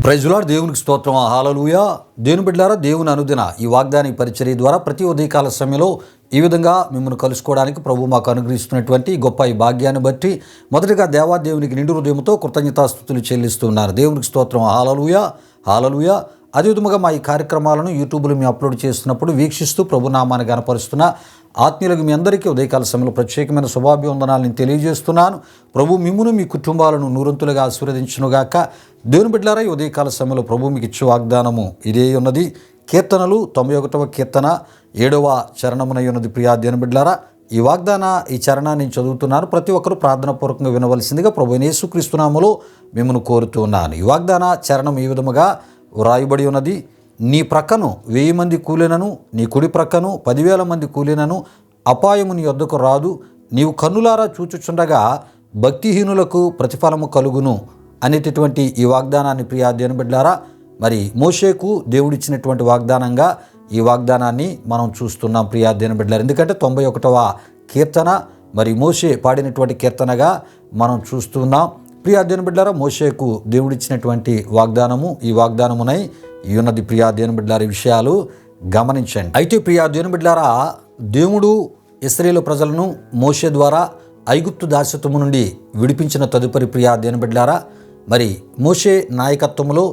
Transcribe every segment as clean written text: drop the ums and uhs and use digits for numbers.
Praise lord. దేవునికి స్తోత్రం. హల్లెలూయా. దేవుని బిడ్డలారా, దేవుని అనుదిన ఈ వాగ్దాన పరిచర్య ద్వారా ప్రతి ఉదయకాల సమయంలో ఈ విధంగా మిమ్మల్ని కలుసుకోవడానికి ప్రభు మాకు అనుగ్రహిస్తున్నటువంటి గొప్ప ఈ భాగ్యాన్ని బట్టి మొదటిగా దేవాదేవునికి నిండు హృదయంతో కృతజ్ఞతాస్తుతులు చెల్లిస్తున్నారు. దేవునికి స్తోత్రం. హల్లెలూయా, హల్లెలూయా. అదేవిధంగా మా ఈ కార్యక్రమాలను యూట్యూబ్లో మేము అప్లోడ్ చేస్తున్నప్పుడు వీక్షిస్తూ ప్రభునామాన్ని గణపరుస్తున్న ఆత్మీయులకు మీ అందరికీ ఉదయకాల సమయంలో ప్రత్యేకమైన శుభాభివందనాలను తెలియజేస్తున్నాను. ప్రభు మిమ్మును మీ కుటుంబాలను నూరంతులుగా ఆశీర్వదించునుగాక. దేవుని బిడ్డలారా, ఈ ఉదయకాల సమయంలో ప్రభు మీకు ఇచ్చే వాగ్దానము ఇదే ఉన్నది. కీర్తనలు 91వ కీర్తన 7వ చరణమునై ఉన్నది. ప్రియా దేవుని బిడ్డలారా, ఈ చరణాన్ని నేను చదువుతున్నాను. ప్రతి ఒక్కరూ ప్రార్థనాపూర్వకంగా వినవలసిందిగా ప్రభు యేసుక్రీస్తు నామములో మిమ్మల్ని కోరుతూ ఉన్నాను. ఈ వాగ్దాన చరణం ఈ విధముగా వ్రాయబడి ఉన్నది. నీ ప్రక్కను 1000 మంది కూలినను, నీ కుడి ప్రక్కను 10,000 మంది కూలినను అపాయము నీ వద్దకు రాదు. నీవు కన్నులారా చూచుచుండగా భక్తిహీనులకు ప్రతిఫలము కలుగును అనేటటువంటి ఈ వాగ్దానాన్ని ప్రియా దేవుని బిడ్డలారా, మరి మోషేకు దేవుడిచ్చినటువంటి వాగ్దానంగా ఈ వాగ్దానాన్ని మనం చూస్తున్నాం ప్రియా దేవుని బిడ్డలారా. ఎందుకంటే 91వ కీర్తన మరి మోషే పాడినటువంటి కీర్తనగా మనం చూస్తున్నాం. ప్రియా దేవుని బిడ్డలారా, మోషేకు దేవుడిచ్చినటువంటి వాగ్దానము ఈ వాగ్దానమునై ఉన్నది. ప్రియా దేవుని బిడ్డలారా, ఈ విషయాలు గమనించండి. అయితే ప్రియా దేవుని బిడ్డలారా, దేవుడు ఇశ్రాయేలు ప్రజలను మోషే ద్వారా ఐగుప్తు దాస్యత్వము నుండి విడిపించిన తదుపరి ప్రియా దేవుని బిడ్డలారా, మరి మోషే నాయకత్వంలో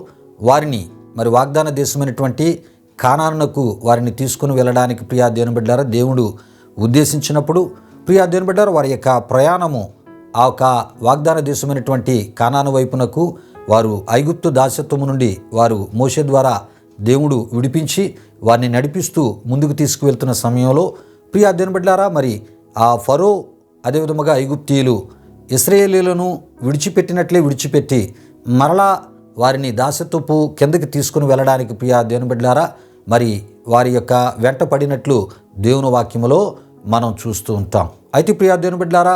వారిని మరి వాగ్దాన దేశమైనటువంటి కానానునకు వారిని తీసుకుని వెళ్ళడానికి ప్రియా దేవుని బిడ్డలారా దేవుడు ఉద్దేశించినప్పుడు ప్రియా దేవుని బిడ్డలారా, వారి యొక్క ప్రయాణము ఆ యొక్క వాగ్దాన దేశమైనటువంటి కానాను వైపునకు వారు ఐగుప్తు దాస్యత్వము నుండి వారు మోషే ద్వారా దేవుడు విడిపించి వారిని నడిపిస్తూ ముందుకు తీసుకువెళ్తున్న సమయంలో ప్రియా దేవుని బిడ్డలారా, మరి ఆ ఫరో అదేవిధముగా ఐగుప్తీయులు ఇశ్రాయేలీయులను విడిచిపెట్టినట్లే విడిచిపెట్టి మరలా వారిని దాస్యత్వపు కిందకి తీసుకుని వెళ్ళడానికి ప్రియా దేవుని బిడ్డలారా, మరి వారి యొక్క వెంట పడినట్లు దేవుని వాక్యములో మనం చూస్తూ ఉంటాం. అయితే ప్రియా దేవుని బిడ్డలారా,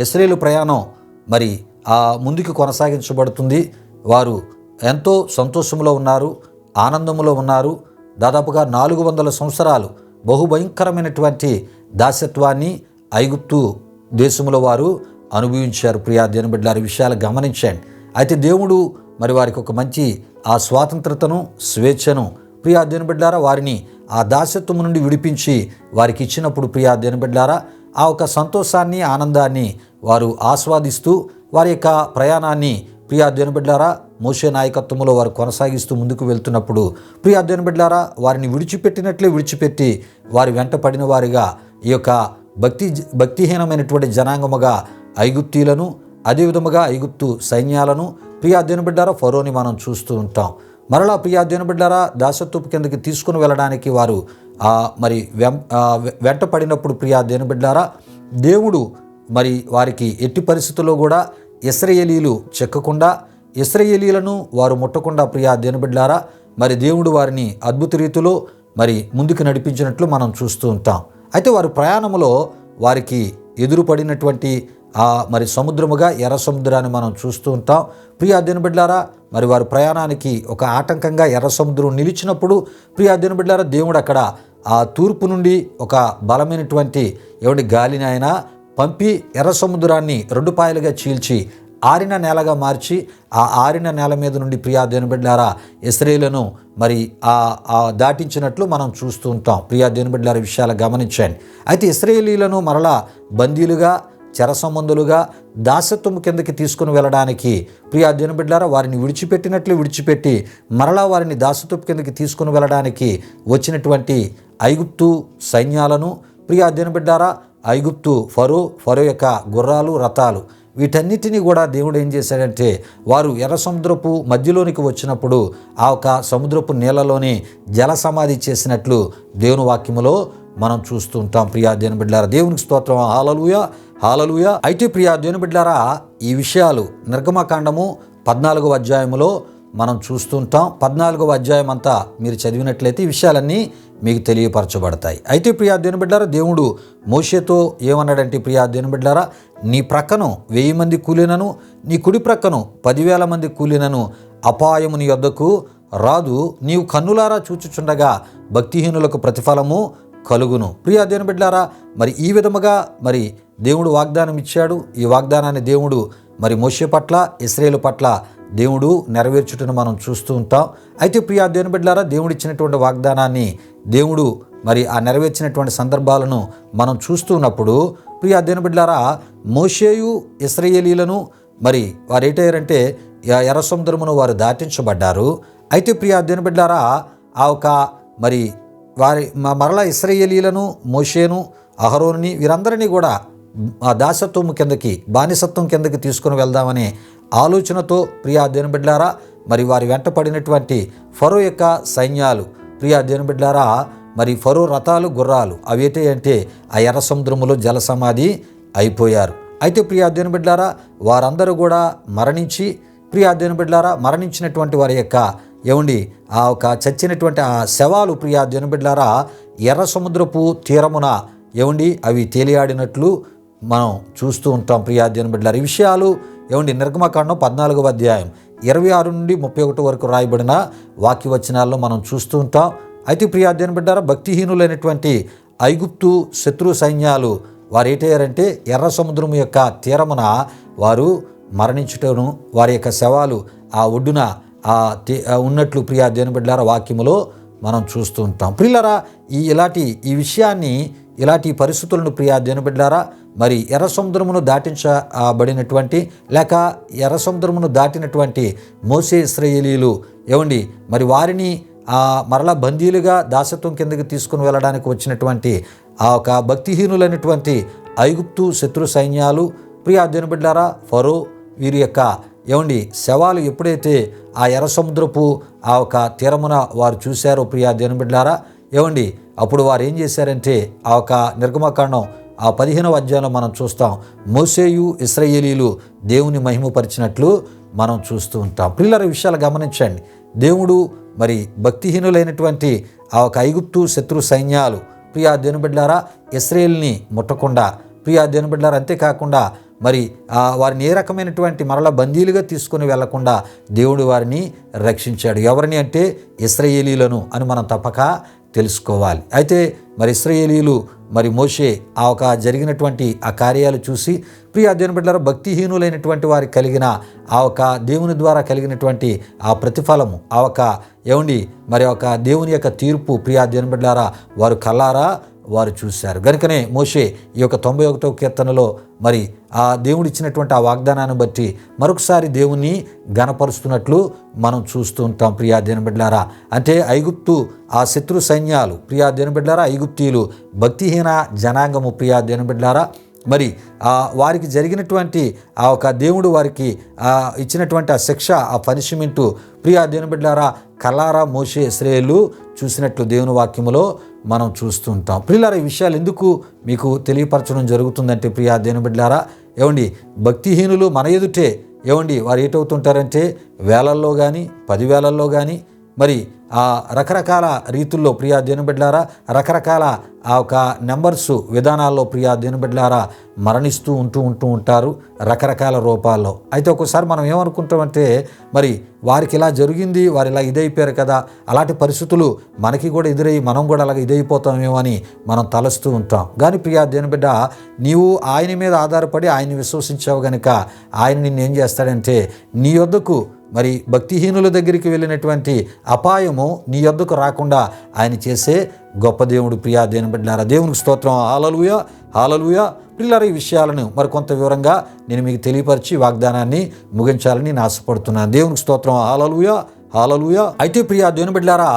ఇశ్రాయేలు ప్రయాణం మరి ముందుకు కొనసాగించబడుతుంది. వారు ఎంతో సంతోషంలో ఉన్నారు, ఆనందంలో ఉన్నారు. దాదాపుగా 400 సంవత్సరాలు బహుభయంకరమైనటువంటి దాస్యత్వాన్ని ఐగుప్తు దేశంలో వారు అనుభవించారు. ప్రియా దేవుని బిడ్డలారా, విషయాలు గమనించండి. అయితే దేవుడు మరి వారికి ఒక మంచి ఆ స్వాతంత్రతను స్వేచ్ఛను ప్రియా దేవుని బిడ్డలారా వారిని ఆ దాస్యత్వము నుండి విడిపించి వారికి ఇచ్చినప్పుడు ప్రియా దేవుని బిడ్డలారా, ఆ ఒక సంతోషాన్ని ఆనందాన్ని వారు ఆస్వాదిస్తూ వారి యొక్క ప్రయాణాన్ని ప్రియా దేవుని బిడ్డలారా మోషే నాయకత్వంలో వారు కొనసాగిస్తూ ముందుకు వెళ్తున్నప్పుడు ప్రియా దేవుని బిడ్డలారా, వారిని విడిచిపెట్టినట్లే విడిచిపెట్టి వారి వెంట పడిన వారిగా ఈ యొక్క భక్తిహీనమైనటువంటి జనాంగముగా ఐగుప్తీయులను అదేవిధముగా ఐగుప్తు సైన్యాలను ప్రియా దేవుని బిడ్డలారా ఫరోని మనం చూస్తూ ఉంటాం. మరలా ప్రియా దేవుని బిడ్డలారా, దాసత్వపు కిందకి తీసుకుని వెళ్ళడానికి వారు మరి వెంట పడినప్పుడు ప్రియా దేవుని బిడ్డలారా, దేవుడు మరి వారికి ఎట్టి పరిస్థితుల్లో కూడా ఇశ్రాయేలీయులు చెక్కకుండా ఇశ్రాయేలీయులను వారు ముట్టకుండా ప్రియా దేవుని బిడ్డలారా, మరి దేవుడు వారిని అద్భుత రీతిలో మరి ముందుకు నడిపించినట్లు మనం చూస్తూ ఉంటాం. అయితే వారి ప్రయాణంలో వారికి ఎదురుపడినటువంటి మరి సముద్రముగా ఎర్ర సముద్రాన్ని మనం చూస్తూ ఉంటాం. ప్రియా దేవుని బిడ్డలారా, మరి వారి ప్రయాణానికి ఒక ఆటంకంగా ఎర్ర సముద్రం నిలిచినప్పుడు ప్రియా దేవుని బిడ్డలారా, దేవుడు అక్కడ ఆ తూర్పు నుండి ఒక బలమైనటువంటి గాలిని ఆయన పంపి ఎర్ర సముద్రాన్ని 2 పాయలుగా చీల్చి ఆరిన నేలగా మార్చి ఆ ఆరిన నేల మీద నుండి ప్రియా దేవుని బిడ్డలారా ఇశ్రాయేలును మరి దాటించినట్లు మనం చూస్తూ ఉంటాం. ప్రియా దేవుని బిడ్డలారా, విషయాలు గమనించండి. అయితే ఇశ్రాయేలీయులను మరలా బందీలుగా చెర సంబంధులుగా దాసత్వము కిందకి తీసుకుని వెళ్ళడానికి ప్రియా దేవుని బిడ్డలారా వారిని విడిచిపెట్టినట్లు విడిచిపెట్టి మరలా వారిని దాసత్వపు కిందకి తీసుకుని వెళ్ళడానికి వచ్చినటువంటి ఐగుప్తు సైన్యాలను ప్రియా దేవుని బిడ్డలారా ఐగుప్తు ఫరో యొక్క గుర్రాలు రథాలు వీటన్నిటినీ కూడా దేవుడు ఏం చేశాడంటే వారు ఎర్ర సముద్రపు మధ్యలోనికి వచ్చినప్పుడు ఆ ఒక సముద్రపు నీళ్ళలోనే జల సమాధి చేసినట్లు దేవుని వాక్యములో మనం చూస్తూ ఉంటాం. ప్రియా దేవుని బిడ్డలారా, దేవునికి స్తోత్రం. హల్లెలూయా, హల్లెలూయా. అయితే ప్రియా దేవుని బిడ్డలారా, ఈ విషయాలు నిర్గమకాండము 14వ అధ్యాయములో మనం చూస్తుంటాం. 14వ అధ్యాయం అంతా మీరు చదివినట్లయితే ఈ విషయాలన్నీ మీకు తెలియపరచబడతాయి. అయితే ప్రియా దేవుని బిడ్డలారా, దేవుడు మోషేతో ఏమన్నాడంటే ప్రియా దేవుని బిడ్డలారా, నీ ప్రక్కను 1000 మంది కూలినను, నీ కుడి ప్రక్కను 10,000 మంది కూలినను అపాయము నీ వద్దకు రాదు. నీవు కన్నులారా చూచుచుండగా భక్తిహీనులకు ప్రతిఫలము కలుగును. ప్రియా దేవుని బిడ్డలారా, మరి ఈ విధముగా మరి దేవుడు వాగ్దానం ఇచ్చాడు. ఈ వాగ్దానాన్ని దేవుడు మరి మోషే పట్ల ఇశ్రాయేలు పట్ల దేవుడు నెరవేర్చుటను మనం చూస్తూ ఉంటాం. అయితే ప్రియా దేవుని బిడ్డలారా, దేవుడు ఇచ్చినటువంటి వాగ్దానాన్ని దేవుడు మరి ఆ నెరవేర్చినటువంటి సందర్భాలను మనం చూస్తున్నప్పుడు ప్రియా దేవుని బిడ్డలారా, మోషేయు ఇశ్రాయేలీలను మరి వారు ఏంటయ్యారంటే ఎర్ర సముద్రమును వారు దాటించబడ్డారు. అయితే ప్రియా దేవుని బిడ్డలారా, ఆ ఒక మరి వారి మరలా ఇశ్రాయేలీలను, మోషేను, అహరోనుని వీరందరినీ కూడా ఆ దాసత్వం కిందకి, బానిసత్వం కిందకి తీసుకుని వెళ్దామనే ఆలోచనతో ప్రియా దేవుని బిడ్డలారా, మరి వారి వెంట పడినటువంటి ఫరో యొక్క సైన్యాలు ప్రియా దేవుని బిడ్డలారా, మరి ఫరో రథాలు, గుర్రాలు అవేంటి అంటే ఆ ఎర్ర సముద్రములో జల సమాధి అయిపోయారు. అయితే ప్రియా దేవుని బిడ్డలారా, వారందరూ కూడా మరణించి ప్రియా దేవుని బిడ్డలారా, మరణించినటువంటి వారి యొక్క ఆ ఒక చచ్చినటువంటి ఆ శవాలు ప్రియా దేవుని బిడ్డలారా ఎర్ర సముద్రపు తీరమున అవి తేలియాడినట్లు మనం చూస్తూ ఉంటాం. ప్రియా దేవుని బిడ్డలారా, ఈ విషయాలు నిర్గమకాండం 14వ అధ్యాయం 26 నుండి 31 వరకు రాయబడిన వాక్యవచనాల్లో మనం చూస్తూ ఉంటాం. అయితే ప్రియా దేవుని బిడ్డలారా, భక్తిహీనులైనటువంటి ఐగుప్తు శత్రు సైన్యాలు వారు ఏంటయ్యారంటే ఎర్ర సముద్రం యొక్క తీరమున వారు మరణించుటను, వారి యొక్క శవాలు ఆ ఒడ్డున ఉన్నట్లు ప్రియా దేవుని బిడ్డలారా వాక్యములో మనం చూస్తూ ఉంటాం. ప్రియులారా, ఇలాంటి పరిస్థితులను ప్రియా దేవుని బిడ్డలారా, మరి ఎర్ర సముద్రమును దాటించబడినటువంటి లేక ఎర్ర సముద్రమును దాటినటువంటి మోషే ఇశ్రాయేలీలు మరి వారిని మరలా బందీలుగా దాసత్వం కిందకి తీసుకుని వెళ్ళడానికి వచ్చినటువంటి ఆ ఒక భక్తిహీనులైనటువంటి ఐగుప్తు శత్రు సైన్యాలు ప్రియా దేవుని బిడ్డలారా, ఫరో వీరి యొక్క శవాలు ఎప్పుడైతే ఆ ఎర్ర సముద్రపు ఆ ఒక తీరమున వారు చూశారో ప్రియా దేవుని బిడ్డలారా, అప్పుడు వారు ఏం చేశారంటే ఆ ఒక నిర్గమకాండం 15వ అధ్యాయంలో మనం చూస్తాం, మోషేయు ఇశ్రాయేలీలు దేవుని మహిమపరిచినట్లు మనం చూస్తూ ఉంటాం. ప్రియులారా, విషయాలు గమనించండి. దేవుడు మరి భక్తిహీనులైనటువంటి ఆ ఒక ఐగుప్తు శత్రు సైన్యాలు ప్రియా దేవుని బిడ్డలారా ఇశ్రాయేలుని ముట్టకుండా ప్రియా దేవుని బిడ్డలారా, అంతేకాకుండా మరి వారిని ఏ రకమైనటువంటి మరలా బందీలుగా తీసుకుని వెళ్లకుండా దేవుడు వారిని రక్షించాడు. ఎవరిని అంటే ఇశ్రాయేలీలను అని మనం తప్పక తెలుసుకోవాలి. అయితే మరి ఇశ్రాయేలీలు మరి మోషే ఆ ఒక జరిగినటువంటి ఆ కార్యాలు చూసి ప్రియా దేవుని బిడ్డలారా, భక్తిహీనులైనటువంటి వారికి కలిగిన ఆ ఒక దేవుని ద్వారా కలిగినటువంటి ఆ ప్రతిఫలము ఆ ఒక మరి ఒక దేవుని యొక్క తీర్పు ప్రియా దేవుని బిడ్డలారా వారు కల్లారా వారు చూశారు. కనుకనే మోషే ఈ యొక్క 91వ కీర్తనలో మరి ఆ దేవుడు ఇచ్చినటువంటి ఆ వాగ్దానాన్ని బట్టి మరొకసారి దేవుణ్ణి ఘనపరుస్తున్నట్లు మనం చూస్తూ ఉంటాం. ప్రియా దేవుని బిడ్డలారా, అంటే ఐగుప్తు ఆ శత్రు సైన్యాలు ప్రియా దేవుని బిడ్డలారా, ఐగుప్తీయులు భక్తిహీన జనాంగము ప్రియా దేవుని బిడ్డలారా, మరి వారికి జరిగినటువంటి ఆ ఒక దేవుడు వారికి ఇచ్చినటువంటి ఆ శిక్ష, ఆ పనిష్మెంటు ప్రియా దేవుని బిడ్డలారా కల్లారా మోషే ఇశ్రాయేలు చూసినట్లు దేవుని వాక్యములో మనం చూస్తూ ఉంటాం. ప్రియులారా, ఈ విషయాలు ఎందుకు మీకు తెలియపరచడం జరుగుతుందంటే ప్రియా దేవుని బిడ్డలారా, భక్తిహీనులు మన ఎదుటే వారు ఏటవుతుంటారంటే వేలల్లో కానీ 10,000ల్లో కానీ మరి రకరకాల రీతుల్లో ప్రియా దేవుని బిడ్డలారా రకరకాల ఆ ఒక నెంబర్సు విధానాల్లో ప్రియా దేవుని బిడ్డలారా మరణిస్తూ ఉంటారు రకరకాల రూపాల్లో. అయితే ఒక్కోసారి మనం ఏమనుకుంటామంటే మరి వారికి ఇలా జరిగింది, వారు ఇలా ఇదైపోయారు కదా, అలాంటి పరిస్థితులు మనకి కూడా ఎదురయ్యి మనం కూడా అలాగ ఇదైపోతామేమో అని మనం తలస్తూ ఉంటాం. కానీ ప్రియా దేవుని బిడ్డ, నీవు ఆయన మీద ఆధారపడి ఆయన్ని విశ్వసించావు కనుక ఆయన నిన్ను ఏం చేస్తాడంటే నీ యొద్దకు మరి భక్తిహీనుల దగ్గరికి వెళ్ళినటువంటి అపాయము నీ యొద్దకు రాకుండా ఆయన చేసే గొప్ప దేవుడు. ప్రియా దేవుని బిడ్డలారా, దేవునికి స్తోత్రం. హల్లెలూయా, హల్లెలూయా. పిల్లల ఈ విషయాలను మరికొంత వివరంగా నేను మీకు తెలియపరిచి వాగ్దానాన్ని ముగించాలని నేను ఆశపడుతున్నాను. దేవునికి స్తోత్రం. హల్లెలూయా, హల్లెలూయా. అయితే ప్రియా దేవుని బిడ్డలారా,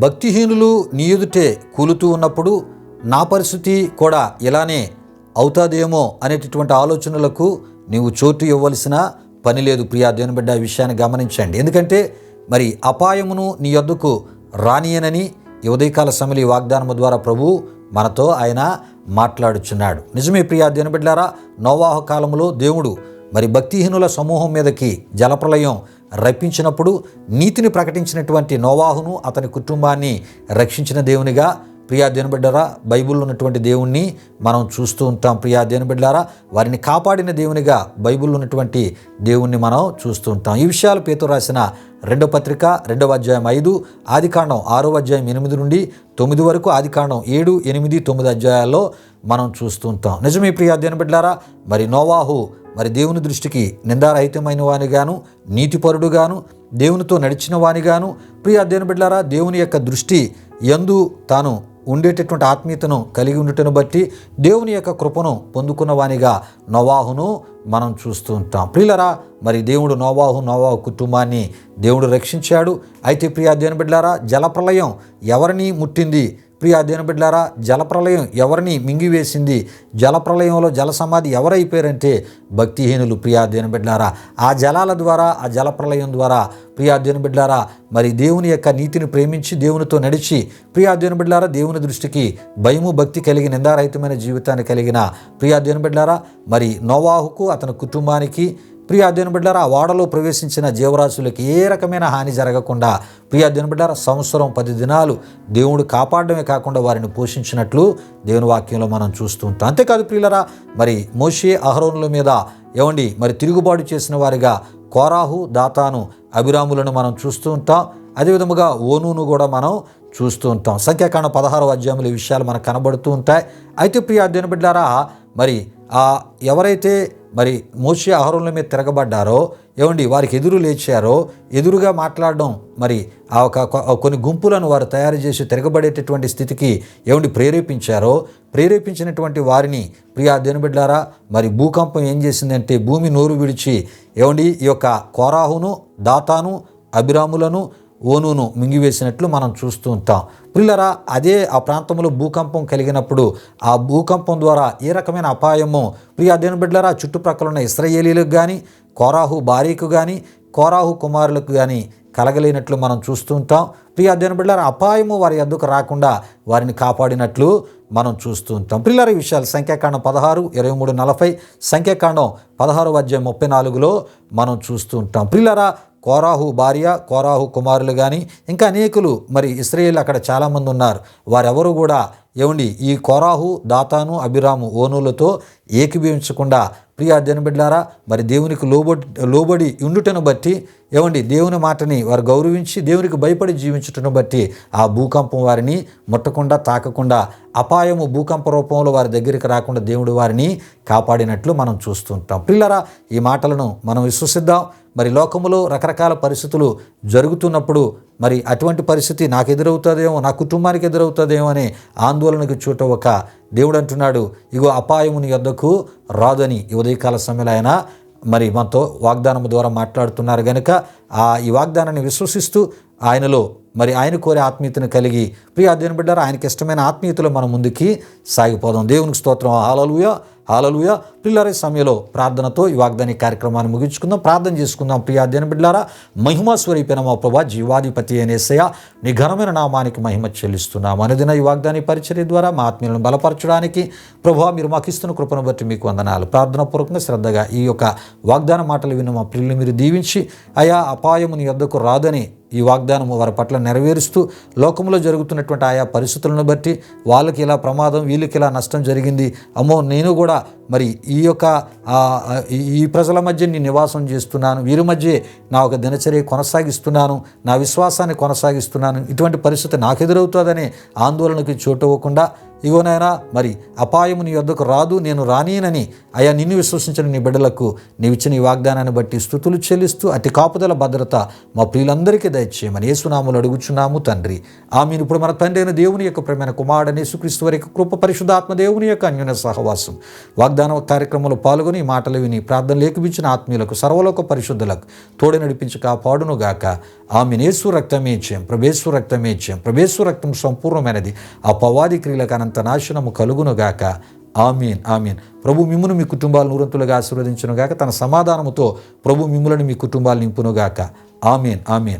భక్తిహీనులు నీ ఎదుటే కూలుతూ ఉన్నప్పుడు నా పరిస్థితి కూడా ఇలానే అవుతాదేమో అనేటటువంటి ఆలోచనలకు నీవు చోటు ఇవ్వవలసిన పని లేదు. ప్రియా దేవుని బిడ్డ, ఈ విషయాన్ని గమనించండి. ఎందుకంటే మరి అపాయమును నీ యొద్దకు రానియనని ఈ ఉదయకాల సమయంలో ఈ వాగ్దానము ద్వారా ప్రభు మనతో ఆయన మాట్లాడుచున్నాడు. నిజమే ప్రియా దేవుని బిడ్డలారా, నోవాహు కాలంలో దేవుడు మరి భక్తిహీనుల సమూహం మీదకి జలప్రలయం రప్పించినప్పుడు నీతిని ప్రకటించినటువంటి నోవాహును అతని కుటుంబాన్ని రక్షించిన దేవునిగా ప్రియా దేవుని బిడ్డలారా బైబిల్లో ఉన్నటువంటి దేవుణ్ణి మనం చూస్తూ ఉంటాం. ప్రియా దేవుని బిడ్డలారా, వారిని కాపాడిన దేవునిగా బైబిల్లో ఉన్నటువంటి దేవుణ్ణి మనం చూస్తూ ఉంటాం. ఈ విషయాలు పేతురు రాసిన 2వ పత్రిక 2వ అధ్యాయం 5, ఆదికాండం 6వ అధ్యాయం 8 నుండి 9 వరకు, ఆదికాండం 7, 8, 9 అధ్యాయాల్లో మనం చూస్తూ ఉంటాం. నిజమే ప్రియా దేవుని బిడ్డలారా, మరి నోవాహు మరి దేవుని దృష్టికి నిందారహితమైన వానిగాను, నీతిపరుడుగాను, దేవునితో నడిచిన వానిగాను, ప్రియ దేవుని బిడ్డలారా, దేవుని యొక్క దృష్టి యందు తాను ఉండేటటువంటి ఆత్మీయతను కలిగి ఉండటను బట్టి దేవుని యొక్క కృపను పొందుకున్న వానిగా నోవాహును మనం చూస్తూ ఉంటాం. ప్రియులరా, మరి దేవుడు నోవాహు కుటుంబాన్ని దేవుడు రక్షించాడు. అయితే ప్రియా దేవుని బిడ్డలారా, జలప్రళయం ఎవరిని ముట్టింది? ప్రియా దేవుని బిడ్డలారా, జలప్రళయం ఎవరిని మింగివేసింది? జలప్రళయంలో జలసమాధి ఎవరైపోయారంటే భక్తిహీనులు. ప్రియా దేవుని బిడ్డలారా, ఆ జలాల ద్వారా, ఆ జలప్రళయం ద్వారా ప్రియా దేవుని బిడ్డలారా, మరి దేవుని యొక్క నీతిని ప్రేమించి దేవునితో నడిచి ప్రియా దేవుని బిడ్డలారా, దేవుని దృష్టికి భయము భక్తి కలిగి నిందారహితమైన జీవితాన్ని కలిగిన ప్రియా దేవుని బిడ్డలారా, మరి నోవాహుకు అతని కుటుంబానికి ప్రియా దేవుని బిడ్డలారా, ఆ ఓడలో ప్రవేశించిన జీవరాశులకి ఏ రకమైన హాని జరగకుండా ప్రియా దేవుని బిడ్డలారా, సంవత్సరం 10 దినాలు దేవుడు కాపాడమే కాకుండా వారిని పోషించినట్లు దేవుని వాక్యంలో మనం చూస్తూ ఉంటాం. అంతేకాదు ప్రియులరా, మరి మోషే అహరోనుల మీద మరి తిరుగుబాటు చేసిన వారిగా కోరాహు, దాతాను, అబిరాములను మనం చూస్తూ ఉంటాం. అదేవిధముగా ఓనును కూడా మనం చూస్తూ ఉంటాం. సంఖ్యాకాండం 16వ అధ్యాయంలో ఈ విషయాలు మనకు కనబడుతూ ఉంటాయి. అయితే ప్రియా దేవుని బిడ్డలారా, మరి ఎవరైతే మరి మోషే అహరోనుల మీద తిరగబడ్డారో వారికి ఎదురు లేచారో, ఎదురుగా మాట్లాడడం, మరి ఆ కొన్ని గుంపులను వారు తయారు చేసి తిరగబడేటటువంటి స్థితికి ప్రేరేపించినటువంటి వారిని ప్రియా దేవుని బిడ్డలారా, మరి భూకంపం ఏం చేసిందంటే భూమి నోరు విడిచి ఈ యొక్క కోరాహును, దాతాను, అబిరాములను, ఓనును మింగివేసినట్లు మనం చూస్తూ ఉంటాం. ప్రియులరా, అదే ఆ ప్రాంతంలో భూకంపం కలిగినప్పుడు ఆ భూకంపం ద్వారా ఏ రకమైన అపాయమో ప్రియా దేవుని బిడ్డలారా, చుట్టుప్రక్కల ఉన్న ఇశ్రాయేలీలకు కానీ, కోరాహు భార్యకు కానీ, కోరాహు కుమారులకు కానీ కలగలేనట్లు మనం చూస్తూ ఉంటాం. ప్రియా దేవుని బిడ్డలారా, అపాయము వారి యొద్దకు రాకుండా వారిని కాపాడినట్లు మనం చూస్తూ ఉంటాం. ప్రియులారా, ఈ విషయాలు సంఖ్యాకాండం 16, 23, 40, సంఖ్యాకాండం 16వ అధ్యాయం 34లో మనం చూస్తూ ఉంటాం. ప్రియులారా, కోరాహు భార్య, కోరాహు కుమారులు కానీ ఇంకా అనేకులు, మరి ఇశ్రాయేలు అక్కడ చాలామంది ఉన్నారు. వారెవరు కూడా ఈ కోరాహు, దాతాను, అబిరాము, ఓనులతో ఏకీభవించకుండా ప్రియా దేవుని బిడ్డలారా, మరి దేవునికి లోబడి ఉండుటను బట్టి దేవుని మాటని వారు గౌరవించి దేవునికి భయపడి జీవించుటను బట్టి ఆ భూకంపం వారిని ముట్టకుండా, తాకకుండా, అపాయము భూకంప రూపంలో వారి దగ్గరికి రాకుండా దేవుడు వారిని కాపాడినట్లు మనం చూస్తుంటాం. ప్రియులారా, ఈ మాటలను మనం విశ్వసిద్దాం. మరి లోకములో రకరకాల పరిస్థితులు జరుగుతున్నప్పుడు మరి అటువంటి పరిస్థితి నాకు ఎదురవుతుందేమో, నా కుటుంబానికి ఎదురవుతుందేమో అనే ఆందోళనకు చోట ఒక దేవుడు అంటున్నాడు, ఇగో అపాయము నీ యొద్దకు రాదని. ఈ ఉదయకాల సమయంలో ఆయన మరి మనతో వాగ్దానం ద్వారా మాట్లాడుతున్నారు కనుక ఈ వాగ్దానాన్ని విశ్వసిస్తూ ఆయనలో మరి ఆయన కోరే ఆత్మీయతను కలిగి ప్రియా దేవుని బిడ్డలారా, ఆయనకి ఇష్టమైన ఆత్మీయతలో మనం ముందుకి సాగిపోదాం. దేవునికి స్తోత్రం. హల్లెలూయా, హల్లెలూయా. ప్రియులారా, సమయంలో ప్రార్థనతో ఈ వాగ్దాన కార్యక్రమాన్ని ముగించుకుందాం. ప్రార్థన చేసుకుందాం. ప్రియా దేవుని బిడ్డలారా, మహిమ స్వరూపైన మా ప్రభువా, జీవాధిపతి అయిన యేసయ్యా, నీ ఘనమైన నామానికి మహిమ చెల్లిస్తున్నాము. అనుదిన ఈ వాగ్దాన పరిచర్య ద్వారా మా ఆత్మీయులను బలపరచడానికి ప్రభువా, మీరు మాకు ఇస్తున్న కృపను బట్టి మీకు వందనాలు. ప్రార్థనాపూర్వకంగా శ్రద్ధగా ఈ యొక్క వాగ్దాన మాటలు విన్న మా ప్రియులను మీరు దీవించి, అయా అపాయము నీ యొద్దకు రాదని ఈ వాగ్దానము వారి పట్ల నెరవేరుస్తూ లోకంలో జరుగుతున్నటువంటి ఆయా పరిస్థితులను బట్టి వాళ్ళకి ఇలా ప్రమాదం, వీళ్ళకి ఇలా నష్టం జరిగింది, అమ్మో నేను కూడా మరి ఈ ప్రజల మధ్య నేను నివాసం చేస్తున్నాను, వీరి మధ్య నా ఒక దినచర్య కొనసాగిస్తున్నాను, నా విశ్వాసాన్ని కొనసాగిస్తున్నాను, ఇటువంటి పరిస్థితి నాకు ఎదురవుతుందనే ఆందోళనకి చోటు ఇవ్వకుండా, ఇగోనైనా మరి అపాయము నీ యొద్దకు రాదు, నేను రానియనని అయా నిన్ను విశ్వసించిన నీ బిడ్డలకు నీవిచ్చిన ఈ వాగ్దానాన్ని బట్టి స్తుతులు చెల్లిస్తూ అతి కాపుదల భద్రత మా ప్రియులందరికీ దయచేయమని యేసునామములో అడుగుచున్నాము తండ్రి, ఆమేన్. ఇప్పుడు మన తండ్రి అయిన దేవుని యొక్క ప్రేమైన కుమారుడైన యేసుక్రీస్తు వారి యొక్క కృప, పరిశుద్ధాత్మ దేవుని యొక్క అన్యోన్య సహవాసం వాగ్దాన కార్యక్రమంలో పాల్గొని మాటలు విని ప్రార్థనలు ఏకీభవించిన ఆత్మీయులకు సర్వలోక పరిశుద్ధులకు తోడు నడిపించి కాపాడును గాక. ఆమేన్. యేసు రక్తమే జయం, ప్రభేసు రక్తమే జయం, ప్రభేసు రక్తం సంపూర్ణమైనది, అపవాది క్రియలకు అనంత నాశనము కలుగును గాక. ఆమేన్, ఆమేన్. ప్రభు మిమ్మును మీ కుటుంబాలు నూరంతులుగా ఆశీర్వదించును గాక. తన సమాధానముతో ప్రభు మిమ్ములను మీ కుటుంబాలు నింపును గాక. ఆమేన్, ఆమేన్.